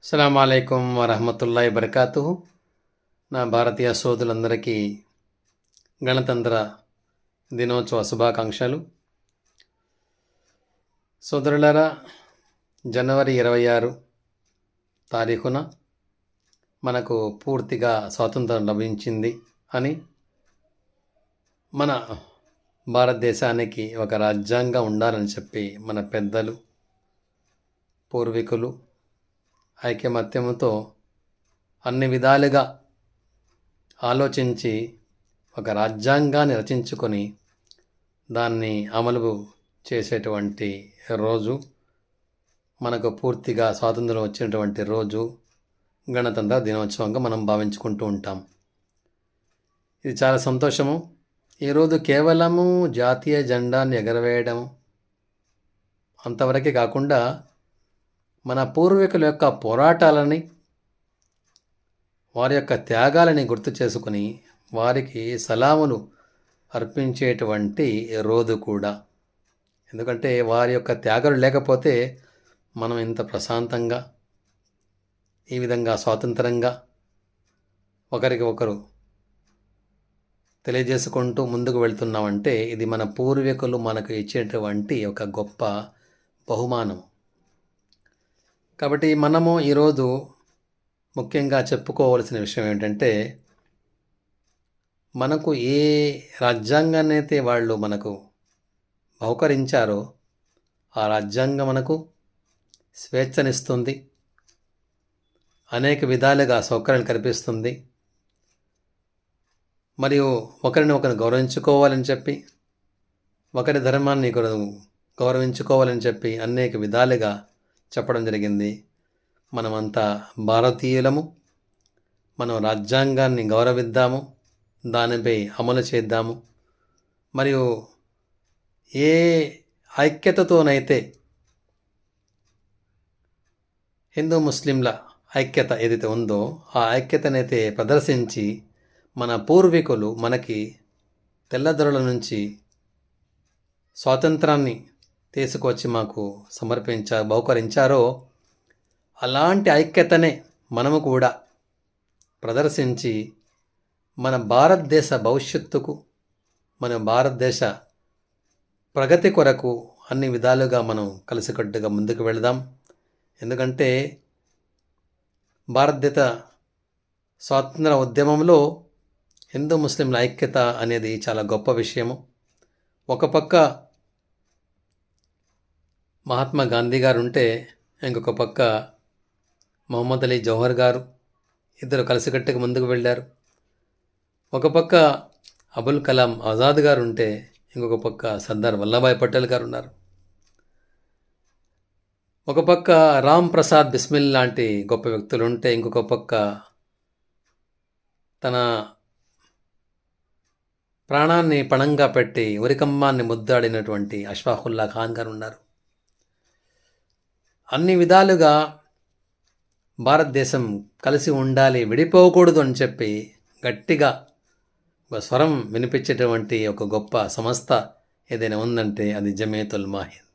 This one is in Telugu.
అస్సలాము అలైకుం వరహమతుల్లాహి బరకాతుహు. నా భారతీయ సోదరులందరికీ గణతంత్ర దినోత్సవ శుభాకాంక్షలు. సోదరులారా, జనవరి 26 తారీఖున మనకు పూర్తిగా స్వాతంత్రం లభించింది అని, మన భారతదేశానికి ఒక రాజ్యాంగం ఉండాలని చెప్పి మన పెద్దలు, పూర్వీకులు ఐకమత్యంతో అన్ని విధాలుగా ఆలోచించి ఒక రాజ్యాంగాన్ని రచించుకొని దాన్ని అమలు చేసేటువంటి రోజు, మనకు పూర్తిగా స్వాతంత్రం వచ్చినటువంటి రోజు గణతంత్ర దినోత్సవంగా మనం భావించుకుంటూ ఉంటాం. ఇది చాలా సంతోషము. ఈరోజు కేవలము జాతీయ జెండాన్ని ఎగరవేయడం అంతవరకే కాకుండా మన పూర్వీకుల యొక్క పోరాటాలని, వారి యొక్క త్యాగాలని గుర్తు చేసుకుని వారికి సలాములు అర్పించేటువంటి రోజు కూడా. ఎందుకంటే వారి యొక్క త్యాగాలు లేకపోతే మనం ఇంత ప్రశాంతంగా, ఈ విధంగా స్వాతంత్రంగా ఒకరికి ఒకరు తెలియజేసుకుంటూ ముందుకు వెళ్తున్నామంటే ఇది మన పూర్వీకులు మనకు ఇచ్చేటువంటి ఒక గొప్ప బహుమానం. కాబట్టి మనము ఈరోజు ముఖ్యంగా చెప్పుకోవాల్సిన విషయం ఏంటంటే, మనకు ఏ రాజ్యాంగాన్ని అయితే వాళ్ళు మనకు బహుకరించారో ఆ రాజ్యాంగం మనకు స్వేచ్ఛనిస్తుంది, అనేక విధాలుగా సౌకర్యాలు కల్పిస్తుంది, మరియు ఒకరిని ఒకరు గౌరవించుకోవాలని చెప్పి, ఒకరి ధర్మాన్ని గౌరవించుకోవాలని చెప్పి అనేక విధాలుగా చెప్పడం జరిగింది. మనమంతా భారతీయులము, మనం రాజ్యాంగాన్ని గౌరవిద్దాము, దానిపై అమలు చేద్దాము. మరియు ఏ ఐక్యతతోనైతే హిందూ ముస్లింల ఐక్యత ఏదైతే ఉందో ఆ ఐక్యతనైతే ప్రదర్శించి మన పూర్వీకులు మనకి తెల్లదొరల నుంచి స్వాతంత్రాన్ని తీసుకొచ్చి మాకు బహుకరించారో అలాంటి ఐక్యతనే మనము కూడా ప్రదర్శించి మన భారతదేశ భవిష్యత్తుకు, మన భారతదేశ ప్రగతి కొరకు అన్ని విధాలుగా మనం కలిసికట్టుగా ముందుకు వెళదాం. ఎందుకంటే భారతదేశ స్వాతంత్ర ఉద్యమంలో హిందూ ముస్లింల ఐక్యత అనేది చాలా గొప్ప విషయము. ఒక పక్క మహాత్మా గాంధీ గారు ఉంటే, ఇంకొక పక్క మొహమ్మద్ అలీ జౌహర్ గారు, ఇద్దరు కలిసికట్టుగా ముందుకు వెళ్ళారు. ఒక పక్క అబుల్ కలాం ఆజాద్ గారు ఉంటే, ఇంకొక పక్క సర్దార్ వల్లభాయ్ పటేల్ గారు ఉన్నారు. ఒక పక్క రామ్ ప్రసాద్ బిస్మిల్ లాంటి గొప్ప వ్యక్తులు ఉంటే, ఇంకొక పక్క తన ప్రాణాన్ని పణంగా పెట్టి ఉరికమ్మాన్ని ముద్దాడినటువంటి అష్ఫాకుల్లా ఖాన్ గారు ఉన్నారు. అన్ని విధాలుగా భారతదేశం కలిసి ఉండాలి, విడిపోకూడదు అని చెప్పి గట్టిగా ఒక స్వరం వినిపించేటువంటి ఒక గొప్ప సంస్థ ఏదైనా ఉందంటే అది జమియతుల్ ఉలమా హింద్.